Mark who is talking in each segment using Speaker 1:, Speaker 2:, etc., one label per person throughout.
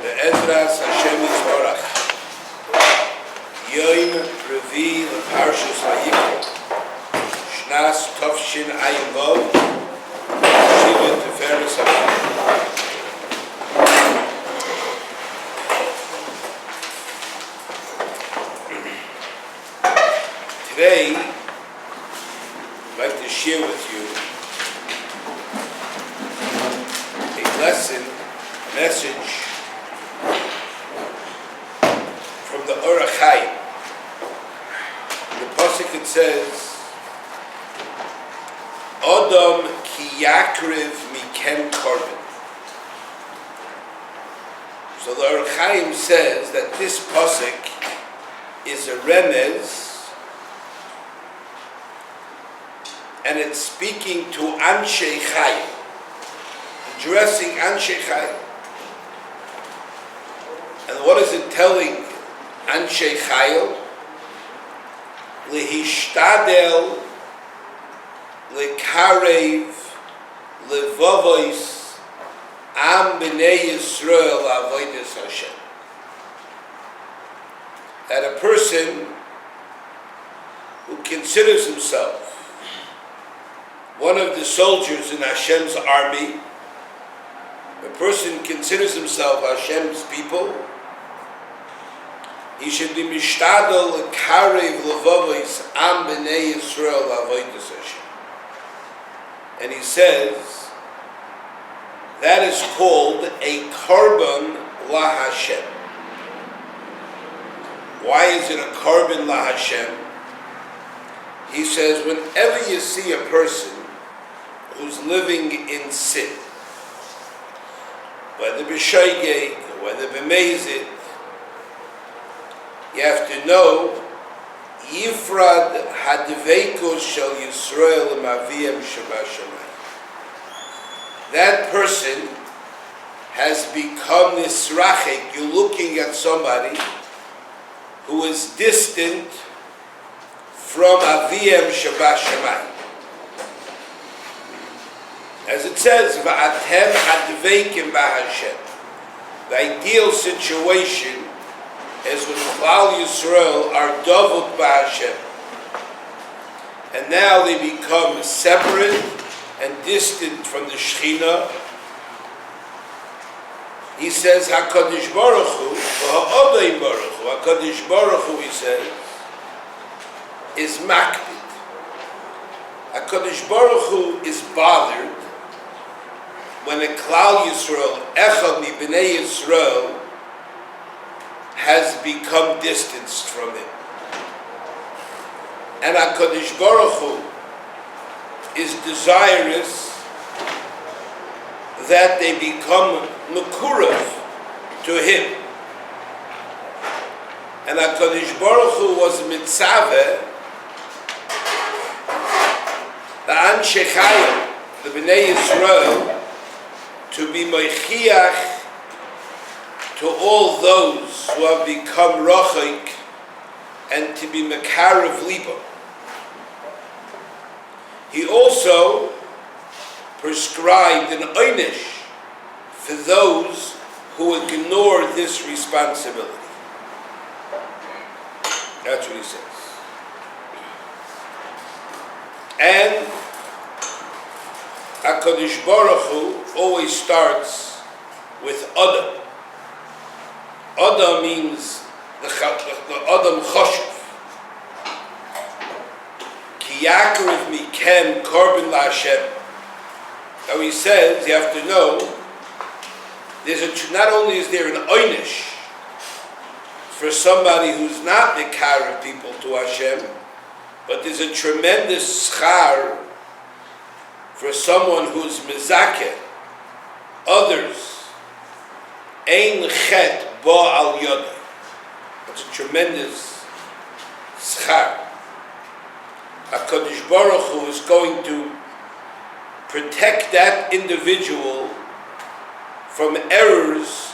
Speaker 1: Be'ezras Hashem Yisborach. Yom Revi Parshas Vayikra. Shnas Tovshin Ayin Vov. Shiva Tiferes Today, I'd like to share with you a message from the Orach Chaim. The pasuk it says, "Adam ki yakriv mikem korban." So the Orach Chaim says that this pasuk is a remez, and it's speaking to Anshe Chayim, addressing Anshe Chayim. And what is it telling Anshe Chayim? Lehishtadel, lekarev, levavois, am b'nei Yisroel avodas Hashem. That a person who considers himself one of the soldiers in Hashem's army, a person considers himself Hashem's people, he should be mishtadel lekarev levavois am b'nei Yisroel avodas Hashem. And he says that is called a korban la Hashem. Why is it a korban la Hashem? He says whenever you see a person who's living in sin, whether b'shoigeg, whether b'mezid, you have to know Yifrad hadveikos shel Yisroel maviyem shabashamayim. That person has become nisrachik. You're looking at somebody who is distant from aviyem shabashamayim. As it says, "Va'atem adveikim b'Hashem." The ideal situation is when Klal Yisroel are dovut b'Hashem, and now they become separate and distant from the Shechina. He says, "Hakadosh Baruch Hu, v'ha'odei Baruch Hu." Hakadosh Baruch Hu, he says, is makpid. Hakadosh Baruch Hu is bothered when a Klal Yisroel, Echad mi b'nei Yisroel, has become distanced from him. And HaKadosh Baruch Hu is desirous that they become mekurev to him. And HaKadosh Baruch Hu was mitzaveh the Anshe Chayim, the Bnei Yisroel, to be moichiach to all those who have become rochik and to be mekarev libo. He also prescribed an oynish for those who ignore this responsibility. That's what he says. And HaKadosh Baruch Hu always starts with Adam. Adam means the Adam Choshev. Ki yakriv mikem korban la Hashem. Now he says, you have to know, not only is there an oynish for somebody who's not the mekarev people to Hashem, but there's a tremendous schar for someone who's mezakeh others. Ein chet ba al yodai. It's a tremendous schar. HaKadosh Baruch Hu is going to protect that individual from errors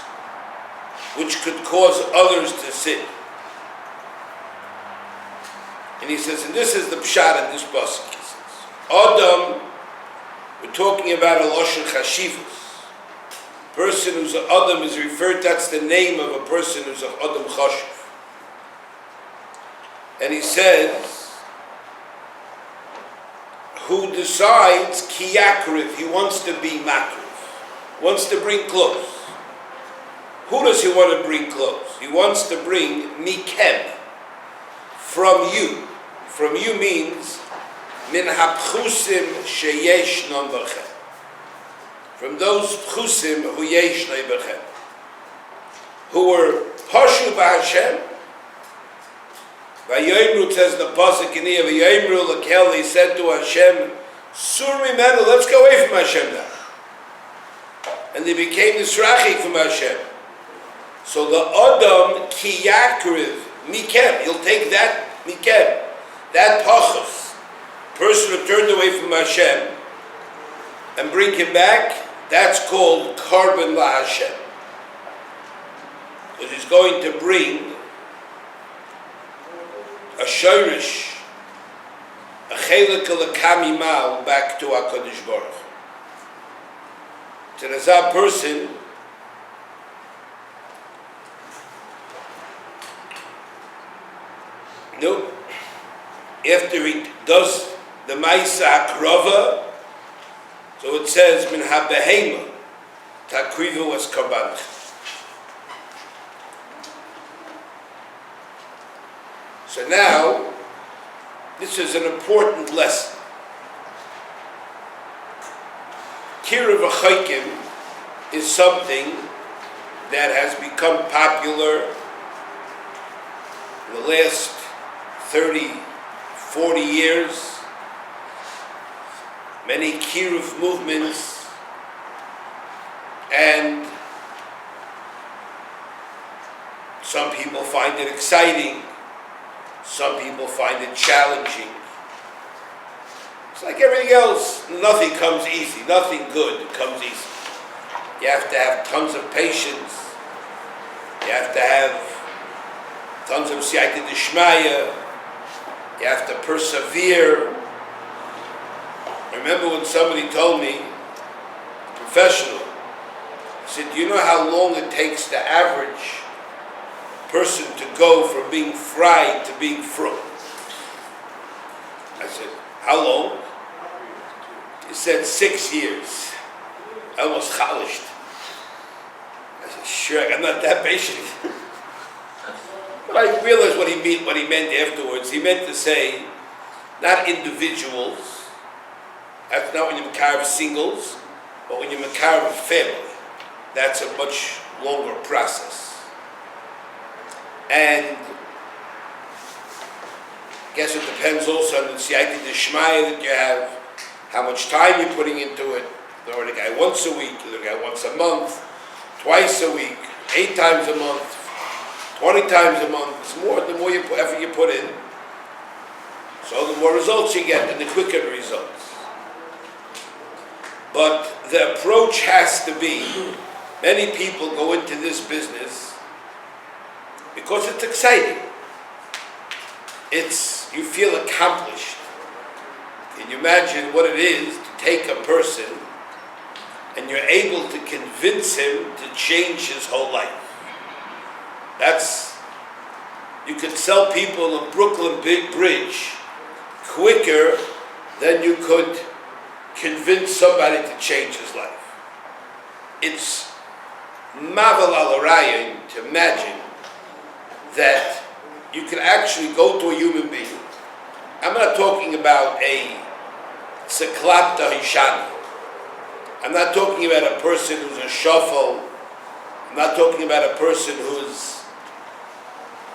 Speaker 1: which could cause others to sin. And he says, and this is the pshat in this pasuk. He says, Adam, we're talking about a lashon chashivus. Person who's an Adam is referred, that's the name of a person who's an Adam Chashuv. And he says, who decides ki yakriv, he wants to be makriv, wants to bring close. Who does he want to bring close? He wants to bring mikem, from you. From you means min hapchusim sheyesh non b'chem. From those pchusim who yesh non b'chem, who were pashu b'Hashem. Vayomru, says the pasuk in here, Vayomru l'kel, he said to Hashem, Sur mimenu, let's go away from Hashem now. And they became nisrachik from Hashem. So the Adam ki yakriv mikem, he'll take that mikem, that pachos, person who turned away from Hashem, and bring him back. That's called karban la Hashem. Because he's going to bring a shorish, a chelik l'kamimal back to HaKadosh Baruch Hu. So there's a person after he does the Maisa Hakrava, so it says, min ha-behema, takriva was karban. So now, this is an important lesson. Kiruv is something that has become popular in the last 30, 40 years. Many Kiruv movements, and some people find it exciting. Some people find it challenging. It's like everything else. Nothing comes easy. Nothing good comes easy. You have to have tons of patience. You have to have tons of siyata d'shmaya. You have to persevere. I remember when somebody told me, a professional, he said, do you know how long it takes the average person to go from being fried to being frum? I said, how long? He said 6 years. I almost chalished. I said, sure, I'm not that patient. But I realized what he meant afterwards. He meant to say, not individuals. That's not when you carve singles, but when you carve a family. That's a much longer process. And I guess it depends also on the siyata d'shmaya that you have, how much time you're putting into it. Or the guy once a week, the guy once a month, twice a week, 8 times a month, 20 times a month. It's more, the more effort you put in, so the more results you get, and the quicker the results. But the approach has to be, many people go into this business because it's exciting. You feel accomplished. Can you imagine what it is to take a person and you're able to convince him to change his whole life? You could sell people a Brooklyn Big Bridge quicker than you could convince somebody to change his life. It's mavel al arayin to imagine that you can actually go to a human being. I'm not talking about a SHLITA hishana. I'm not talking about a person who's a shuffle. I'm not talking about a person who's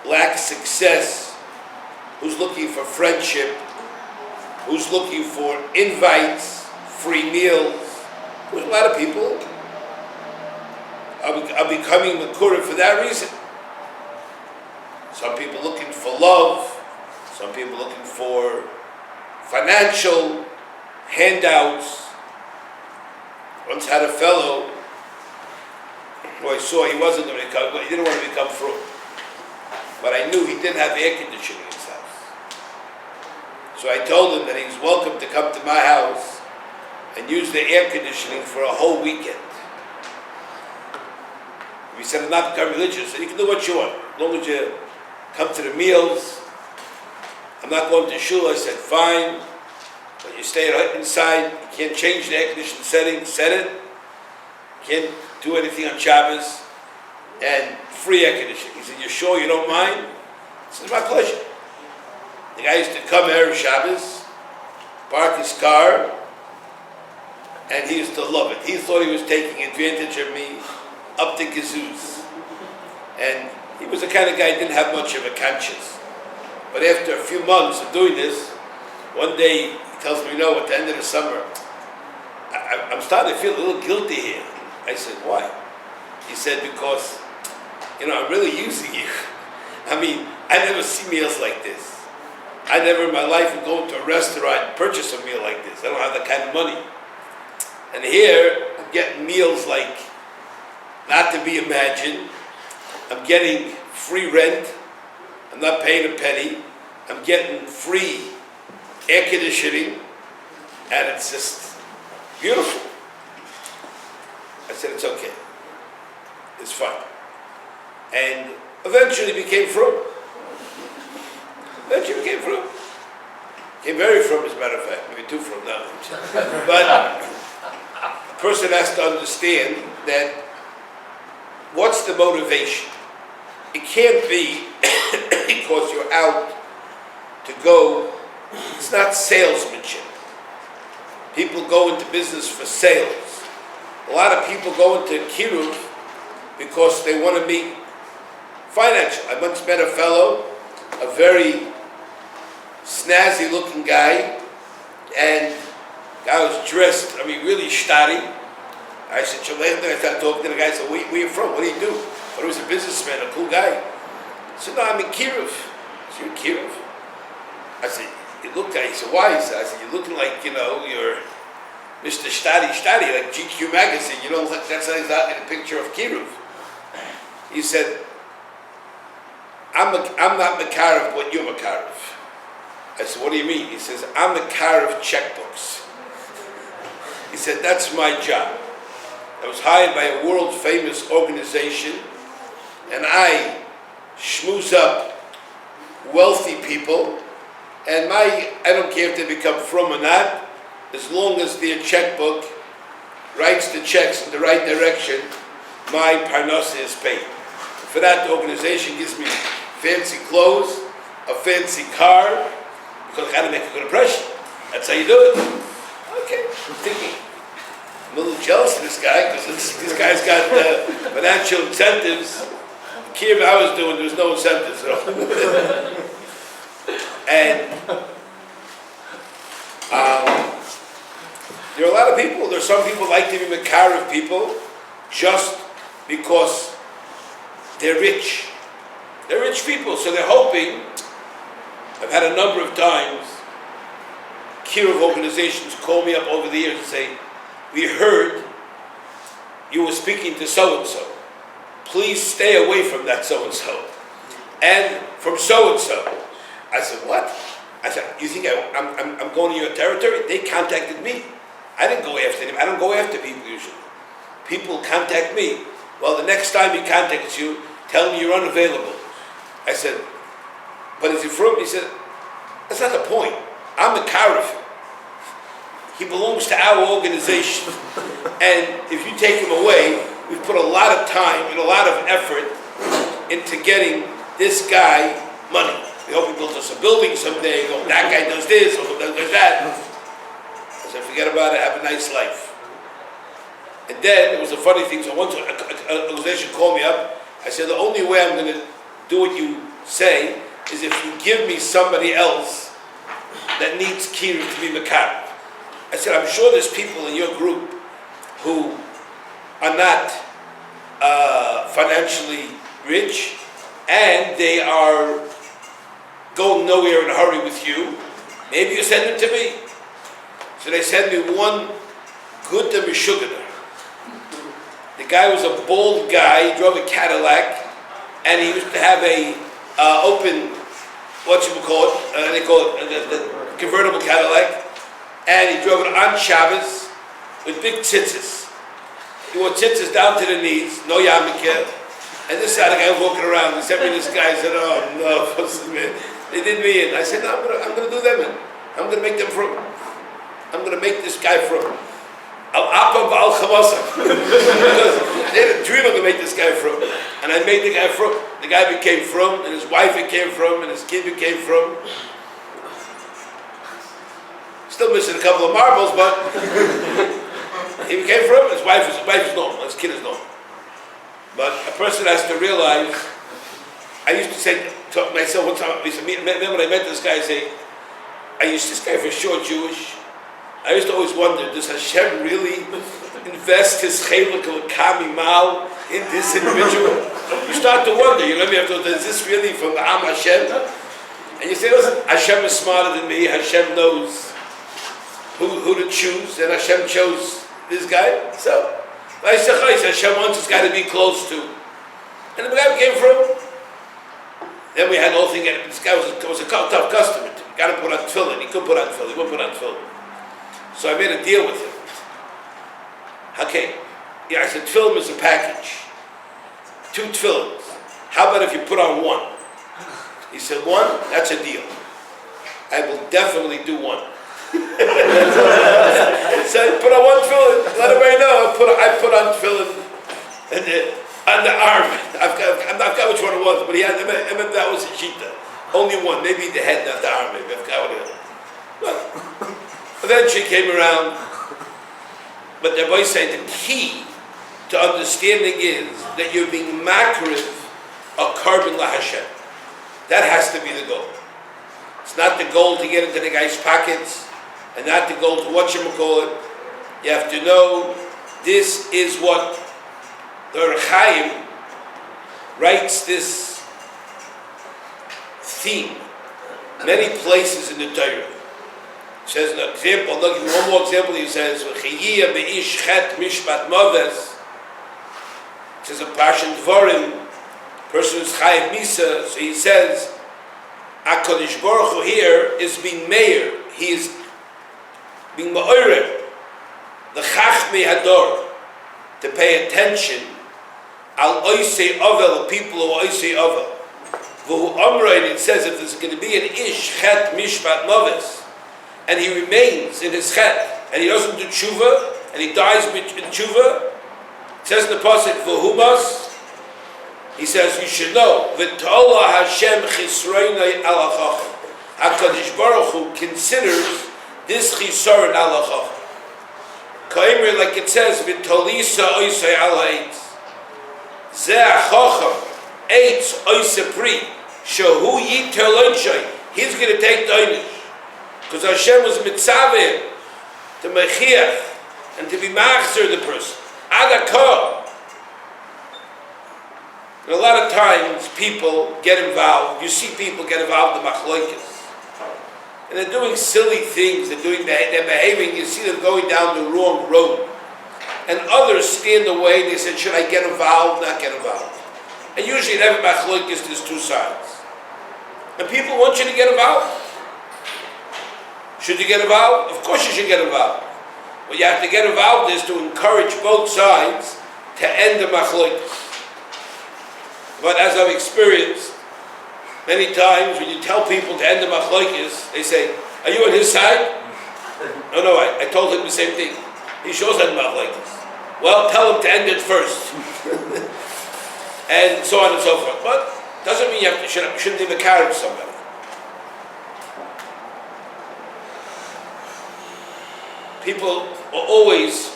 Speaker 1: lacks success, who's looking for friendship, who's looking for invites, free meals. There's a lot of people are becoming Kiruv for that reason. Some people looking for love, some people looking for financial handouts. Once had a fellow who I saw, he wasn't going to become, he didn't want to become fruit. But I knew he didn't have air conditioning in his house. So I told him that he's welcome to come to my house and use the air conditioning for a whole weekend. He said, I'm not become religious, and you can do what you want, as long as you come to the meals. I'm not going to shul. I said, fine, but you stay inside. You can't change the air conditioning setting, set it. Can't do anything on Shabbos, and free air conditioning. He said, you sure you don't mind? I said, it's my pleasure. The guy used to come Erev Shabbos, park his car, and he used to love it. He thought he was taking advantage of me up to gazoos. And he was the kind of guy who didn't have much of a conscience. But after a few months of doing this, one day he tells me, at the end of the summer, I'm starting to feel a little guilty here. I said, why? He said, because, I'm really using you. I mean, I never see meals like this. I never in my life would go into a restaurant and purchase a meal like this. I don't have that kind of money. And here, I'm getting meals like not to be imagined. I'm getting free rent. I'm not paying a penny. I'm getting free air conditioning. And it's just beautiful. I said, it's okay. It's fine. And eventually became frum. Became very frum, as a matter of fact. Maybe too frum now. But a person has to understand that what's the motivation? It can't be because you're out to go. It's not salesmanship. People go into business for sales. A lot of people go into Kiruv because they want to meet financial. I once met a fellow, a very snazzy looking guy, and guy was dressed, really shtari. I said, I started talking to the guy. I said, where are you from? What do you do? But he was a businessman, a cool guy. I said, no, I'm in Kiruv. I said, you're in Kiruv? I said, you look like, he said, why? I said, you're looking like, you're Mr. Shtari, like GQ magazine. You don't look, that's exactly the picture of Kiruv. He said, I'm not Makarev, but you're Makarev. I said, what do you mean? He says, I'm Makarev checkbooks. He said, that's my job. I was hired by a world famous organization, and I schmooze up wealthy people, and I don't care if they become frum or not, as long as their checkbook writes the checks in the right direction, my parnasa is paid. For that, the organization gives me fancy clothes, a fancy car, because I got to make a good impression. That's how you do it. Okay, I'm thinking. I'm a little jealous of this guy, because this guy's got financial incentives. The Kiruv I was doing, there was no incentives at all. And there are a lot of people, there's some people like to be Makarev people just because they're rich. They're rich people, so they're hoping. I've had a number of times Kiruv organizations call me up over the years and say, we heard you were speaking to so-and-so. Please stay away from that so-and-so. And from so-and-so. I said, what? I said, you think I'm going to your territory? They contacted me. I didn't go after them. I don't go after people usually. People contact me. Well, the next time he contacts you, tell him you're unavailable. I said, but is he from? He said, that's not the point. I'm a Kiruv. He belongs to our organization. And if you take him away, we've put a lot of time and a lot of effort into getting this guy money. We hope he builds us a building someday. Go, that guy does this, or does that. I said, forget about it, have a nice life. And then, it was a funny thing, so once an organization called me up, I said, the only way I'm going to do what you say is if you give me somebody else that needs Kiruv to be Makarev. I said, I'm sure there's people in your group who are not financially rich, and they are going nowhere in a hurry with you. Maybe you send them to me. So they sent me one good Mishugana. The guy was a bald guy, he drove a Cadillac, and he used to have a open, they call it the convertible Cadillac, and he drove it on Shabbos with big tzitzis. He wore tzitzis down to the knees, no yarmulke, And this side, the guy walking around, they sent me this guy, I said, oh no, they did me in. I said, no, I'm gonna do them in. I'm gonna make them from. I'm gonna make this guy from. Al-Apam Al-Khamasa. Because they had a dream I'm gonna make this guy from. And I made the guy from. The guy became from, and his wife became from, and his kid became from. Still missing a couple of marbles, but he became from. His wife is normal, his kid is normal. But a person has to realize, I used to say to myself one time, when I met this guy, I say, is this guy for sure Jewish? I used to always wonder, does Hashem really invest his chelik or kami mal in this individual? You start to wonder, you have to, is this really from the Am Hashem? And you say, listen, Hashem is smarter than me, Hashem knows who to choose, and Hashem chose this guy. So, I said, Hashem wants this guy to be close to. And the guy came from. Then we had the whole thing, this guy was a tough customer. You got to put on tefillin. He couldn't put on tefillin. He wouldn't put on tefillin. So I made a deal with him. Okay. Yeah, I said, tefillin is a package. 2 tefillins. How about if you put on 1? He said, 1? That's a deal. I will definitely do 1. So I put on 1 tefillin. Let everybody know. I put on tefillin. And on the arm. I've got which one it was, but he had, that was SHLITA. Only 1, maybe the head, not the arm, maybe. I've got one. But eventually came around. But the boy said the key to understanding is that you're being makriv a carbon la Hashem. That has to be the goal. It's not the goal to get into the guy's pockets, and not the goal to whatchamacallit. You have to know this is what the Chaim writes this theme many places in the Torah. He says an example, I'll give you one more example. He says, "V'chiyiyah be'ish chet mishpat moves." It says a Parsha Dvarim, person who's chayiv misa. So he says, HaKadosh Baruch Hu here is being meir. He is being ma'orer, the chachmei hador, to pay attention al oisei avel, the people who are oisei avel. V'hu amrayin, it says if there's going to be an ish chet mishpat moves, and he remains in his chet, and he doesn't do tshuva, and he dies in tshuva, it says in the pasuk v'humas, he says you should know v'tola Hashem chisroinai alachach. HaKadosh Baruch Hu considers this chisaron alachach. Kaimer, like it says v'tolisa oisei alaitz zeh achacham eitz oisei pri shehu yiter loinshay. He's going to take the einish. Because Hashem was mitzaveh to mechiach and to be machzer the person. Adakah. And a lot of times people get involved. You see people get involved in machlokas. And they're doing silly things. They're behaving. You see them going down the wrong road. And others stand away. They said, should I get involved, not get involved? And usually in every machlokas there's 2 sides. And people want you to get involved. Should you get involved? Of course you should get involved. What you have to get involved is to encourage both sides to end the machlokas. But as I've experienced many times, when you tell people to end the machlokas, they say, are you on his side? No, I told him the same thing. He shows end machlokas. Well, tell him to end it first. And so on and so forth. But doesn't mean you shouldn't even encourage somebody. People are always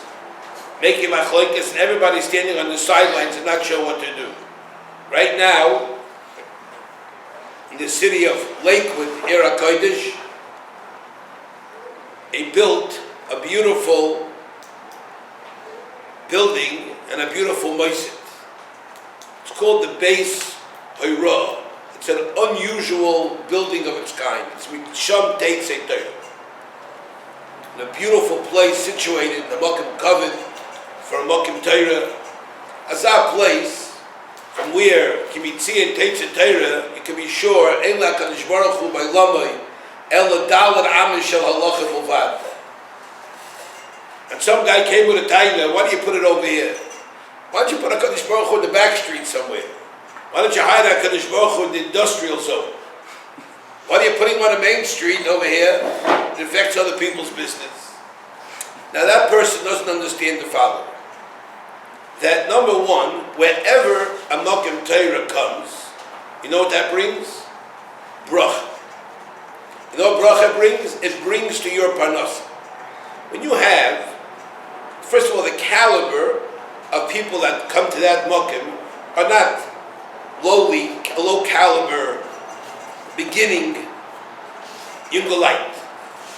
Speaker 1: making machlokas and everybody's standing on the sidelines and not sure what to do. Right now, in the city of Lakewood, Ir HaKodesh, they built a beautiful building and a beautiful mosque. It's called the Beis HaRav. It's an unusual building of its kind. It's Misham Teitzei Torah. In a beautiful place situated in the Mokim Kavod for a Mokim Torah. As our place, from where Kimitzi and Teitzei Torah, you can be sure, Ein LaKadosh Baruch Hu by Lamai, El Dalet Amish Shel Halacha Bovad. And some guy came with a taina, why do you put it over here? Why don't you put a Kadosh Baruch Hu in the back street somewhere? Why don't you hide HaKadosh Baruch Hu in the industrial zone? Why are you putting him on a main street over here? It affects other people's business. Now that person doesn't understand the following. That number one, wherever a Mokim Torah comes, you know what that brings? Bracha. You know what bracha brings? It brings to your parnasa. When you have, first of all, the caliber of people that come to that Mokim are not low caliber, beginning Yungalite.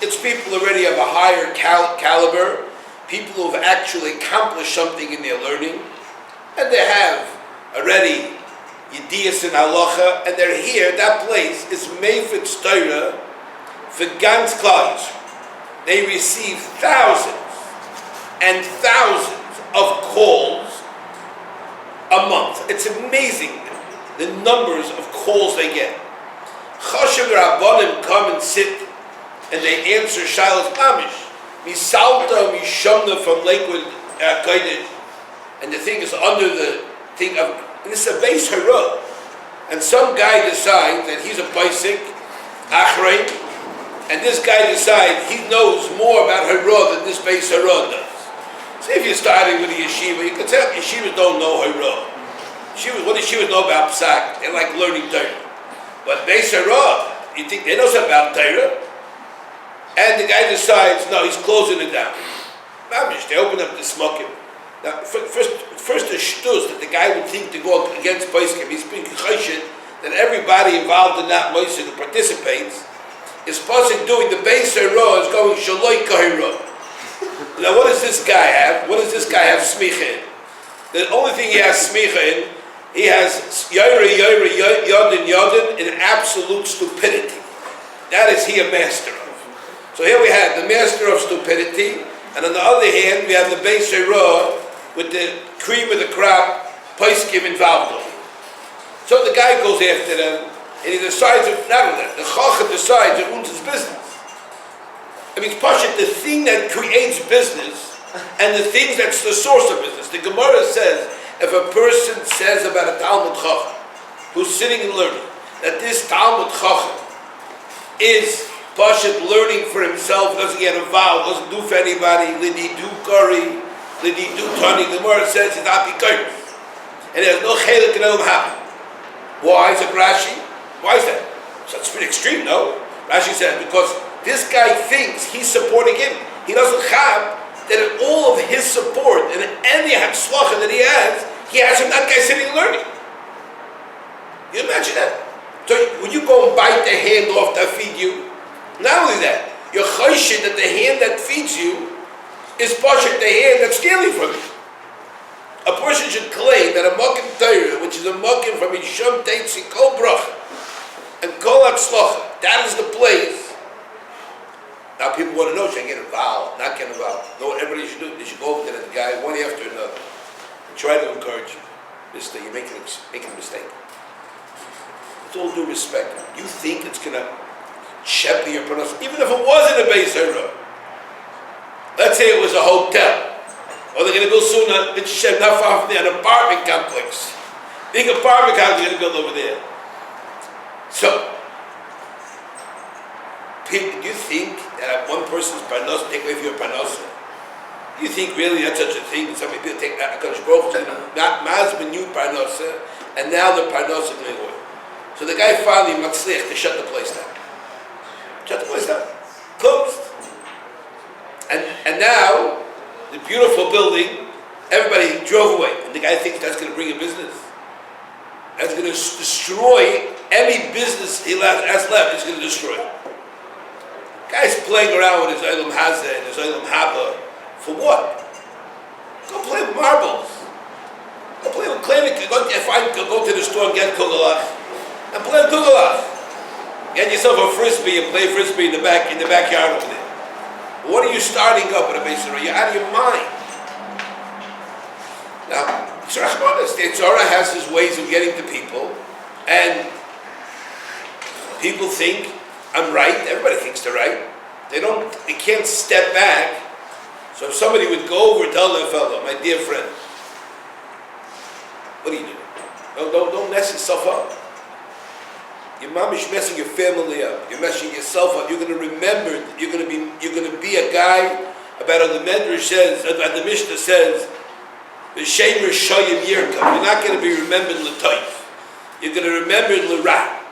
Speaker 1: It's people already of a higher caliber, people who have actually accomplished something in their learning, and they have already Yedias and Halacha, and they're here. That place is Meifetz Torah for Gans Klal Yisrael. They receive thousands and thousands of calls a month. It's amazing the numbers of calls they get. Chashav Rabbanim come and sit and they answer Shilas Mamish. Misalta, Mishamna from Lakewood, Kodesh. And the thing is under the thing of, and it's a base HaRav. And some guy decides that he's a Paisik, Achrein, and this guy decides he knows more about HaRav than this base HaRav does. So if you're starting with a yeshiva, you can tell yeshivas don't know HaRav. What does yeshivas know about Psak? They like learning Torah. But base HaRav, you think they know something about Torah? And the guy decides, no, he's closing it down. Mamish, they open up the smoking. Now, first the shtus that the guy would think to go against Paiskim, he's being chayshit, that everybody involved in that moisin who participates is possibly doing the base HaRav is going shaloi kahira. Now, what does this guy have? What does this guy have smicha in? The only thing he has smicha in, he has yodin in absolute stupidity. That is he a master of. So here we have the master of stupidity, and on the other hand, we have the base HaRav with the cream of the crop, Paiskim involved. So the guy goes after them, and he decides, not only that, the Chacham decides it ruins his business. I mean, Parsha, the thing that creates business, and the things that's the source of business. The Gemara says, if a person says about a Talmud Chacham, who's sitting and learning, that this Talmud Chacham is Parsha learning for himself, doesn't get involved, doesn't do for anybody, Lidi do Kari, Lidi do Tani, the Gemara says he's not because. And there's no Chelik in Elam happen. Why? Is it Rashi? Why is that? So it's pretty extreme, no? Rashi says, because this guy thinks he's supporting him. He doesn't have that in all of his support and any hatzlacha that he has him, that guy sitting and learning. You imagine that? So when you go and bite the hand off that feed you, not only that, you're chayshin that the hand that feeds you is Parsha the hand that's stealing from you. A person should claim that a Mokim Torah, which is a Mokim from Yisham Teitzi Kol Bracha and Kol Hatzlacha, that is the place. Now people want to know, should I get involved, not get involved? No, what everybody should do, they should go over to the guy one after another and try to encourage him. Mister, you're making a mistake. With all due respect, you think it's going to shepherd your pronunciation, even if it wasn't a base HaRav. Let's say it was a hotel. Or they're going to build soon, not far from there, an apartment complex. Big apartment complex they're going to build over there. So, do you think that one person's parnasa take away from your parnasa? Do you think really that's such a thing that some people take that HaKadosh Baruch Hu not mazman new parnasa, and now the parnasa is going away? So the guy finally matzlich to shut the place down. Shut the place down. Closed. And now, the beautiful building, everybody drove away. And the guy thinks that's going to bring a business. That's going to destroy any business he has left. It's going to destroy. Guy's playing around with his Olam Hazeh and his Olam Haba. For what? Go play with marbles. Go play with clay. Go to the store and get kugelach. And play with kugelach. Get yourself a frisbee and play frisbee in the backyard over there. What are you starting up with a base HaRav? You're out of your mind. Now, the Torah has his ways of getting to people, and people think I'm right. Everybody thinks they're right. They can't step back. So if somebody would go over and tell their fellow, my dear friend, what are you doing? Don't mess yourself up. Your mom is messing your family up. You're messing yourself up. You're going to remember. You're going to be a guy. About the Medrash says, about the Mishnah says, the Shemer Shoyim Yirkam. You're not going to be remembered l'toif. You're going to remember l'ra.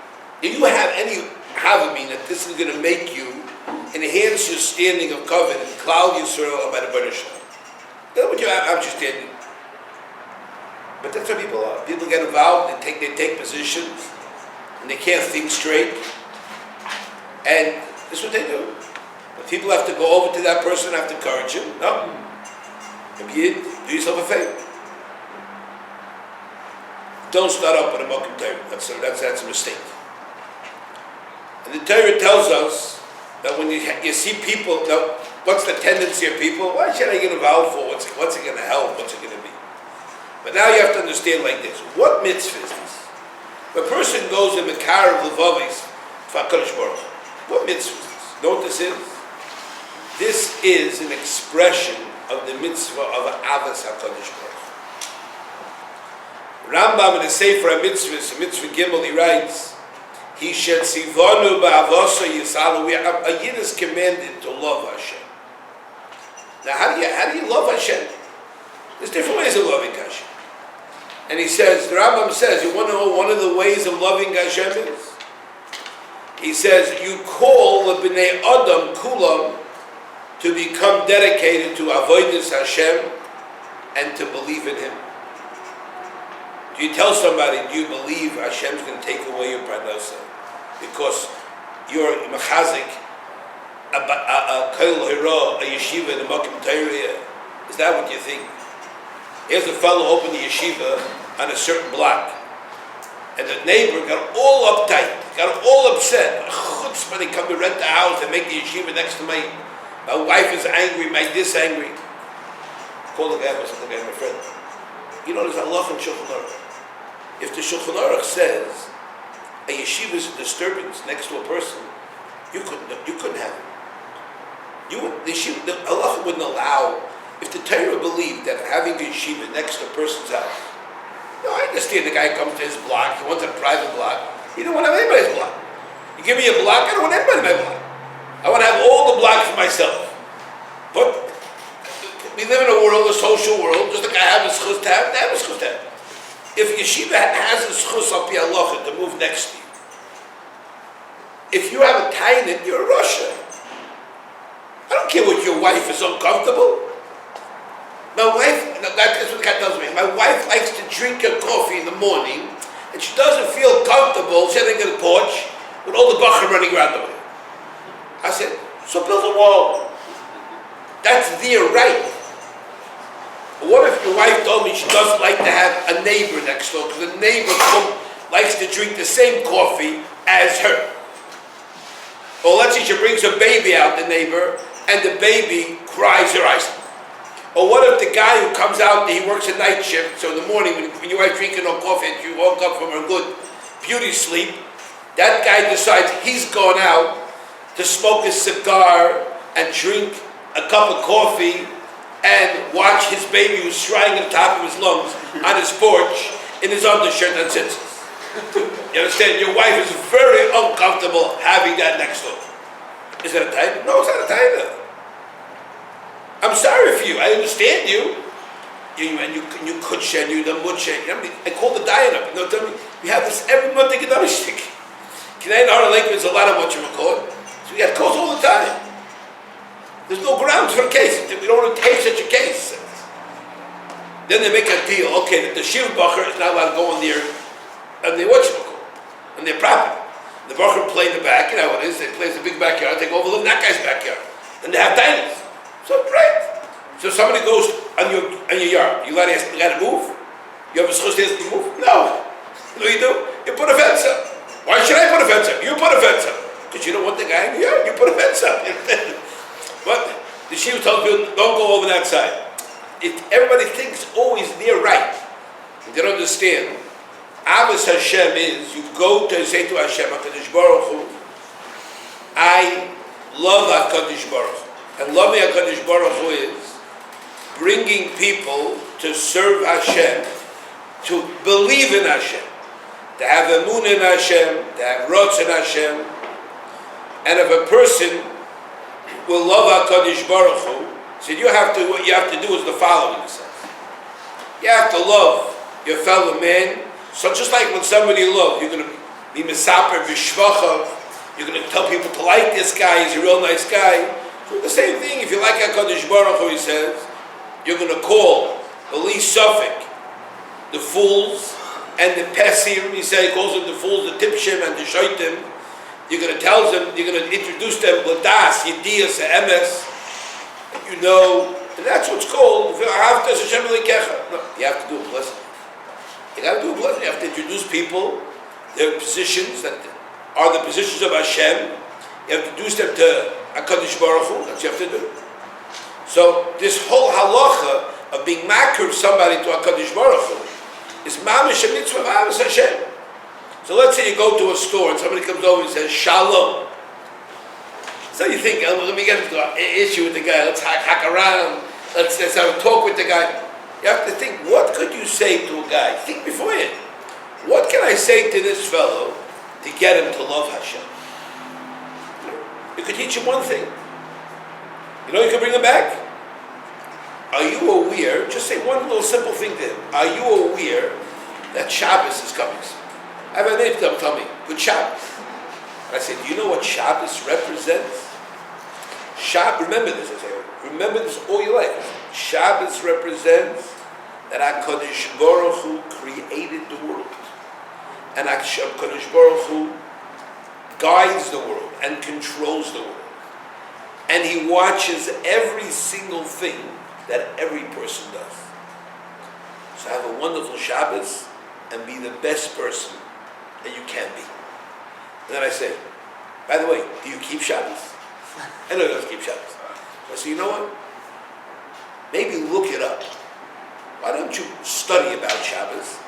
Speaker 1: If you have any havamina that this is going to make you enhance your standing of covenant, Klal Yisroel about the Baruch. That's what you have. I'm just standing. But that's what people are. People get involved. They take positions, and they can't think straight. And this is what they do. But people have to go over to that person and have to encourage him. No. Yid, do yourself a favor. Don't start up with a Mokum Torah. That's a mistake. And the Torah tells us that when you see people, now, what's the tendency of people? Why should I get involved for? What's it going to help? What's it going to be? But now you have to understand like this. What mitzvah is this? If a person goes in the car of Levavis, what mitzvah is this? You know what this is? This is an expression of the mitzvah of Avas HaKadosh Baruch Hu. Rambam in the Sefer HaMitzvahs, Mitzvah Gimel, he writes, He shed sivonu ba'avosa yisalu. A Yid is commanded to love Hashem. Now, how do you love Hashem? There's different ways of loving Hashem. And he says, the Rambam says, you want to know one of the ways of loving Hashem is? He says, you call the Bnei Adam Kulam to become dedicated to avodas Hashem and to believe in Him. Do you tell somebody, do you believe Hashem's going to take away your parnasa because you're mechazik a koil hira, a yeshiva in the Mokum Torah? Is that what you think? Here's a fellow opened the yeshiva on a certain block, and the neighbor got all uptight, got all upset. Chutzpah, they come to rent the house and make the yeshiva next to my wife is angry, my this angry. Call the guy, I said, my friend, you know there's Allah in Shulchan Aruch. If the Shulchan Aruch says a yeshiva is a disturbance next to a person, you couldn't have it. Allah wouldn't allow. If the Torah believed that having a yeshiva next to a person's house, I understand the guy comes to his block, he wants a private block. He don't want to have anybody's block. You give me a block, I don't want anybody in my block. I want to have all the blocks for myself. But we live in a world, a social world, just like I have a schus to have, they have a schus to have. If yeshiva has a schus al pi halacha to move next to you, if you have a tainit, you're a Russia. I don't care what your wife is uncomfortable. My wife, that's what the guy tells me, my wife likes to drink her coffee in the morning, and she doesn't feel comfortable sitting in the porch with all the bachar running around the way. I said, so build a wall. That's their right. What if your wife told me she doesn't like to have a neighbor next door because the neighbor likes to drink the same coffee as her? Or let's say she brings her baby out, the neighbor, and the baby cries her eyes. Or what if the guy who comes out, he works a night shift, so in the morning when your wife drinking no coffee and you woke up from her good beauty sleep, that guy decides he's going out to smoke a cigar and drink a cup of coffee and watch his baby who's crying at the top of his lungs on his porch in his undershirt and sits. You understand? Your wife is very uncomfortable having that next door. Is that a time? No, it's not a time. I'm sorry for you. I understand you. You could shed you the mudshed. I call the diet up. Tell me, we have this every month. They get another stick. Today in our lake there's a lot of what you call it. So we have calls all the time. There's no grounds for a case. We don't want to take such a case. Then they make a deal. Okay, that the shiv bacher is not allowed to go in there, and they what you call, on their property. The bacher play in the back. You know what it is? They play in the big backyard. They go overlook that guy's backyard, and they have diners. So great. So somebody goes on your yard. You got to move. You have a schus to move? No. What do? You put a fence up. Why should I put a fence up? You put a fence up. Because you don't want the guy in the yard. You put a fence up. But the Shiva tells people, don't go over that side. Everybody thinks always they're right. They don't understand. Avos Hashem is, you go to say to Hashem, HaKadosh Baruch Hu, I love HaKadosh Baruch Hu. And loving HaKadosh Baruch Hu is bringing people to serve Hashem, to believe in Hashem, to have emun in Hashem, to have rotz in Hashem. And if a person will love HaKadosh Baruch Hu, so what you have to do is the following, he says. You have to love your fellow man. So just like when somebody you love, you're going to be misaper v'shvachav, you're going to tell people to like this guy, he's a real nice guy. So the same thing, if you like HaKadosh Baruch Hu, he says, you're going to call the least suffix, the fools, and the pesir, he calls them the fools, the tipshim, and the shoitim. You're going to tell them, you're going to introduce them, Ladas, Yedias, Emes, you know, and that's what's called, no, you have to do it pleasantly. You got to do it pleasantly. You have to introduce people, their positions that are the positions of Hashem. You have to introduce them to HaKadosh Baruch Hu. That's what you have to do. So this whole halacha of being makir somebody to HaKadosh Baruch Hu is mamish a mitzvah of Avos Hashem. So let's say you go to a store and somebody comes over and says, Shalom. So you think, let me get into an issue with the guy, let's hack around, let's have a talk with the guy. You have to think, what could you say to a guy? Think beforehand. What can I say to this fellow to get him to love Hashem? You could teach him one thing. You know you can bring him back? Are you aware, just say one little simple thing to him. Are you aware that Shabbos is coming? I have a neighbor tell me, good Shabbos. And I said, do you know what Shabbos represents? Remember this, I say, remember this all your life. Shabbos represents that HaKadosh Baruch Hu created the world. And HaKadosh Baruch Hu guides the world and controls the world. And He watches every single thing that every person does. So have a wonderful Shabbos and be the best person that you can be. And then I say, by the way, do you keep Shabbos? I know you don't keep Shabbos. I say, you know what? Maybe look it up. Why don't you study about Shabbos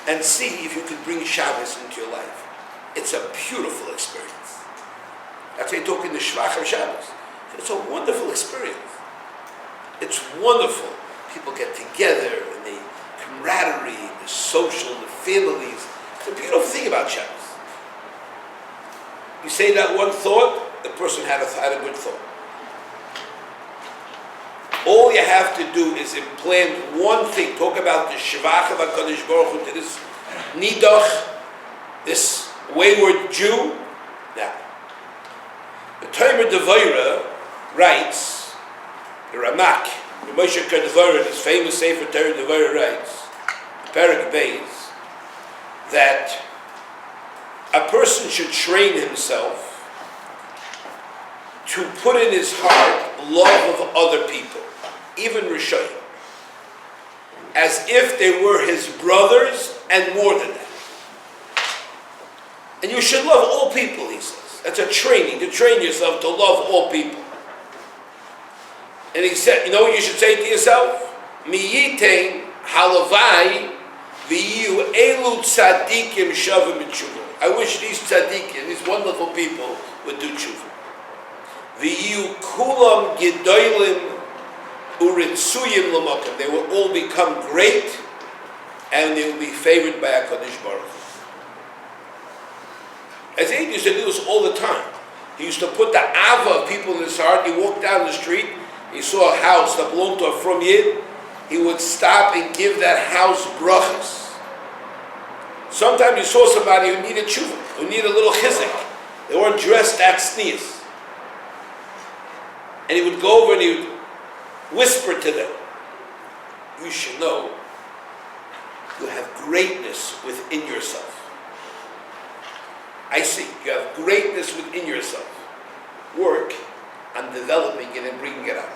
Speaker 1: and see if you can bring Shabbos into your life? It's a beautiful experience. That's why you talk in the Shvach of Shabbos. It's a wonderful experience. It's wonderful. People get together and the camaraderie, the social, the families. It's a beautiful thing about Shabbos. You say that one thought, the person had a good thought. All you have to do is implant one thing. Talk about the Shevach of HaKadosh Baruch Hu to this Nidach, this wayward Jew. Now, the Tomer Devorah writes, the Ramak, the Moshe Kadvorah, this famous Sefer Torah Devorah writes, Perek Beis, that a person should train himself to put in his heart love of other people, even Rishayim, as if they were his brothers and more than that. And you should love all people, he says. That's a training, to train yourself to love all people. And he said, you know what you should say to yourself? Miyitain halavai v'yu elu tzadikim shavim b'tshuva. I wish these tzadikim, these wonderful people, would do tshuva. V'yu kulam gedolim uritzuyim l'makom. They will all become great, and they will be favored by HaKadosh Baruch Hu. As he used to do this all the time. He used to put the ava of people in his heart. He walked down the street, he saw a house that belonged to a from Yid. He would stop and give that house brachas. Sometimes you saw somebody who needed tshuva, who needed a little chizik. They weren't dressed that sneeze. And he would go over and he would whisper to them, you should know you have greatness within yourself. I see, you have greatness within yourself. Work on developing it and bringing it out.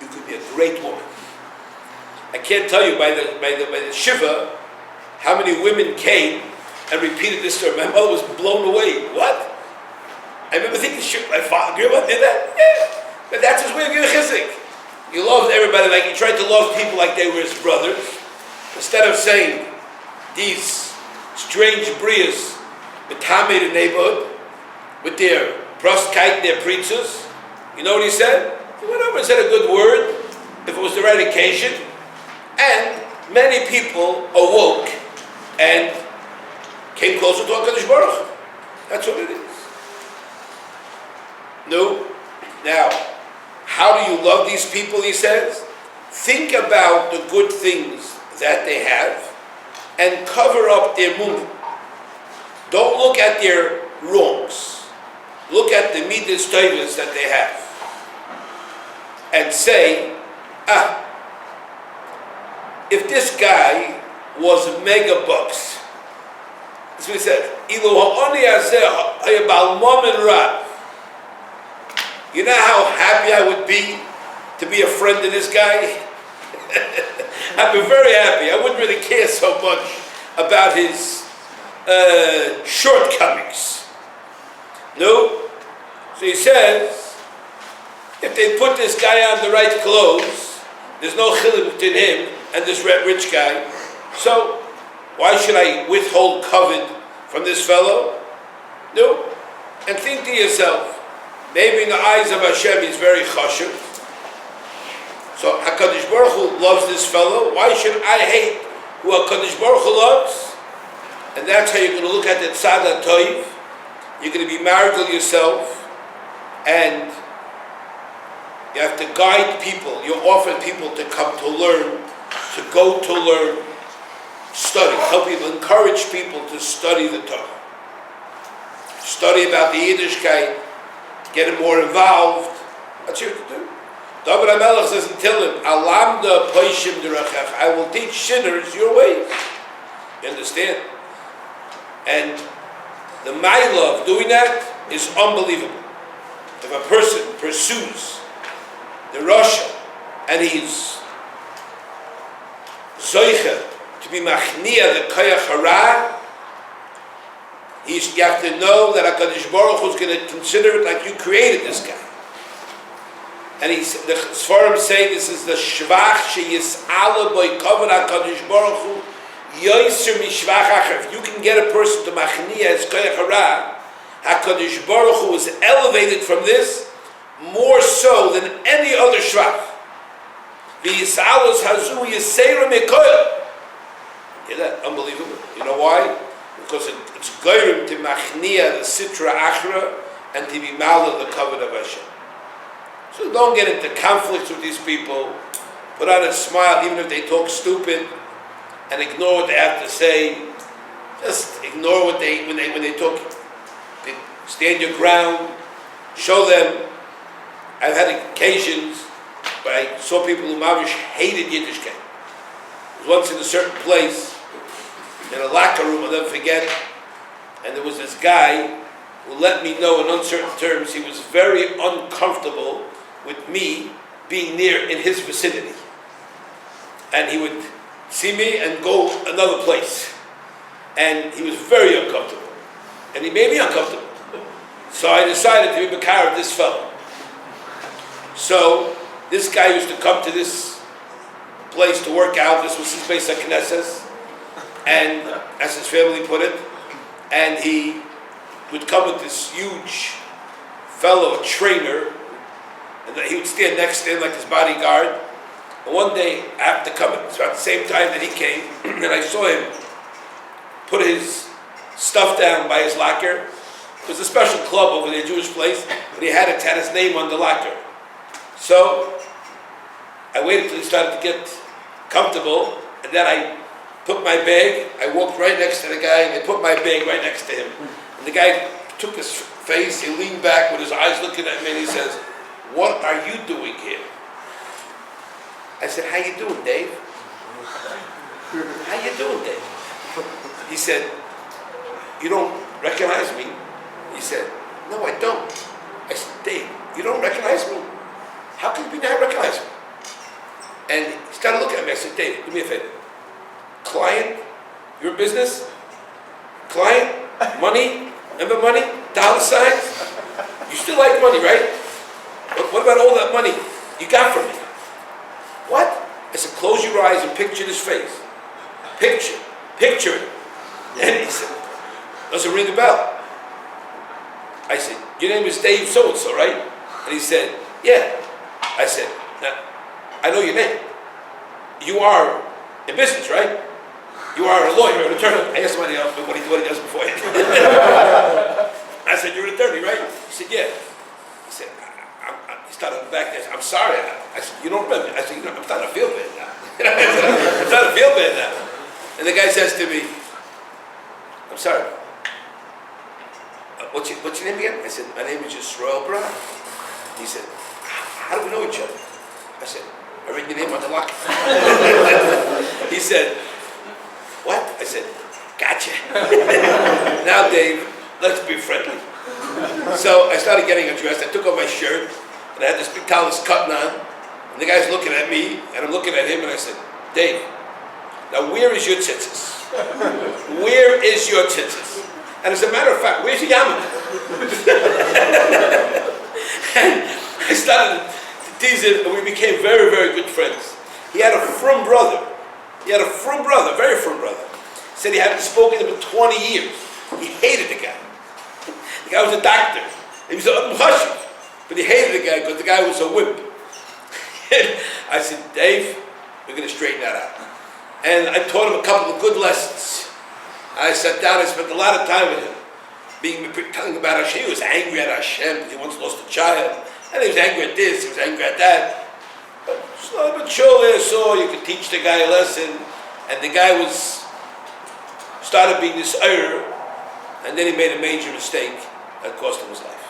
Speaker 1: You could be a great woman. I can't tell you by the shiva how many women came and repeated this story. My mother was blown away. What? I remember thinking, my grandma did that? Yeah. But that's his way of giving chizik. You loved everybody like you tried to love people like they were his brothers. Instead of saying these strange brias with Tamid in the neighborhood, with their prostkite, their preachers, you know what he said? He went over and said a good word, if it was the right occasion, and many people awoke and came closer to HaKadosh Baruch Hu. That's what it is. No. Now, how do you love these people, he says? Think about the good things that they have and cover up their mumma. Don't look at their wrongs. Look at the midas tovas that they have. And say, if this guy was mega bucks, that's what he said. You know how happy I would be to be a friend of this guy? I'd be very happy. I wouldn't really care so much about his shortcomings. No? So he says, if they put this guy on the right clothes, there's no chiluk between him and this rich guy. So why should I withhold kavod from this fellow? No. And think to yourself, maybe in the eyes of Hashem he's very chashuv. So HaKadosh Baruch Hu loves this fellow. Why should I hate who HaKadosh Baruch Hu loves? And that's how you're going to look at the tzad ha'toiv. You're going to be married to yourself, and you have to guide people. You offer people to come to learn, to go to learn, study. Help people, encourage people to study the Torah. Study about the Yiddishkeit, get them more involved. That's what you have to do. David HaMelech says in Tehillim, Alamda poishim derechach, I will teach sinners your ways. You understand? And the ma'ila of doing that is unbelievable. If a person pursues the Rasha and he's zoicha to be machnia the koyach hara, you have to know that HaKadosh Baruch Hu is going to consider it like you created this guy. And the Sfarim say this is the shvach sheyis'ala by kavod HaKadosh Baruch Hu yoyser mishvach acher. If you can get a person to machnia as koyach hara, HaKadosh Baruch Hu is elevated from this more so than any other shvach. V'yis'alos hazu yiseira mekoyel. Hear that? Unbelievable. You know why? Because it's goyim to machnia the sitra achra and to be malad the kavod of Hashem. So don't get into conflicts with these people. Put on a smile even if they talk stupid, and ignore what they have to say. Just ignore what when they talk. Stand your ground. Show them. I've had occasions where I saw people who mavish hated Yiddishkeit. I was once in a certain place, in a locker room, I'll never forget, and there was this guy who let me know in uncertain terms he was very uncomfortable with me being near in his vicinity. And he would see me and go another place. And he was very uncomfortable. And he made me uncomfortable. So I decided to be Makar of this fellow. So this guy used to come to this place to work out. This was his base at Knesset. And as his family put it, and he would come with this huge fellow, a trainer, and he would stand next to him like his bodyguard. And one day, after coming, so at the same time that he came, and I saw him put his stuff down by his locker. It was a special club over there, Jewish place, but he had his name on the locker. So I waited till he started to get comfortable, and then I took my bag, I walked right next to the guy, and I put my bag right next to him. And the guy took his face, he leaned back with his eyes looking at me, and he says, "What are you doing here?" I said, "How you doing, Dave?" "How you doing, Dave?" He said, "You don't recognize me?" He said, "No, I don't." I said, "Dave, you don't recognize me? How can you not recognize me?" And he started looking at me. I said, "Dave, do me a favor. Client, your business, client, money, remember money, dollar signs? You still like money, right? What about all that money you got from me?" "What?" I said, "Close your eyes and picture this face. Picture it." And he said, "Doesn't ring a bell." I said, "Your name is Dave so-and-so, right?" And he said, "Yeah." I said, "Now, I know your name. You are in business, right? You are a lawyer, an attorney. I asked somebody else what he does before. I said, you're an attorney, right? He said, yeah. He said, he started back there. I'm sorry. I said, you don't remember? I said, I'm starting to feel bad now. I'm starting to feel bad now. And the guy says to me, I'm sorry. What's your name again? I said, my name is Yisroel Brog. He said, how do we know each other? I said, I read your name on the lock. He said, what? I said, gotcha. Now, Dave, let's be friendly. So I started getting undressed. I took off my shirt, and I had this big talus cutting on. And the guy's looking at me, and I'm looking at him, and I said, Dave, now where is your tzitzis? Where is your tzitzis? And as a matter of fact, where's your yarmulke? And I started to tease him, and we became very, very good friends. He had a frum brother. Very frum brother. Said he hadn't spoken to him in 20 years. He hated the guy. The guy was a doctor. He was a hush, but he hated the guy because the guy was a wimp. And I said, Dave, we're going to straighten that out. And I taught him a couple of good lessons. I sat down and spent a lot of time with him, telling about Hashem. He was angry at Hashem. He once lost a child. And he was angry at this, he was angry at that. But slowly but surely I saw you could teach the guy a lesson. And the guy started being this error. And then he made a major mistake that cost him his life.